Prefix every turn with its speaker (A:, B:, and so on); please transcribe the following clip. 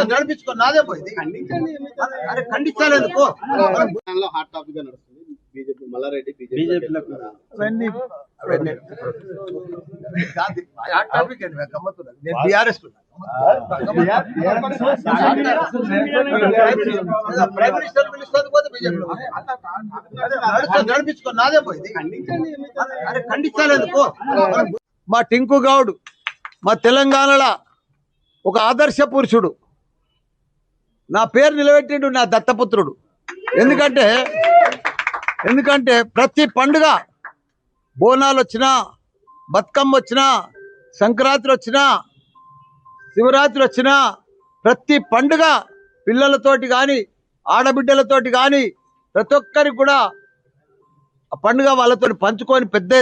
A: నడిపించుకో నాదే పోయింది ఖండించాలి ఎందుకు
B: హాట్ టాపిక్ గా నడుస్తుంది బీజేపీ మల్లారెడ్డి బీజేపీ
A: నడిపించుకో నాదే పోయింది ఖండించాలి ఎందుకు మా టింకు గౌడ్ మా తెలంగాణలో ఒక ఆదర్శ పురుషుడు నా పేరు నిలబెట్టిండు నా దత్తపుత్రుడు ఎందుకంటే ప్రతి పండుగ బోనాలు వచ్చినా బతుకమ్మ వచ్చినా సంక్రాంతి వచ్చినా శివరాత్రి వచ్చినా ప్రతి పండుగ పిల్లలతోటి కానీ ఆడబిడ్డలతోటి కానీ ప్రతి ఒక్కరికి కూడా ఆ పండుగ వాళ్ళతో పంచుకొని పెద్ద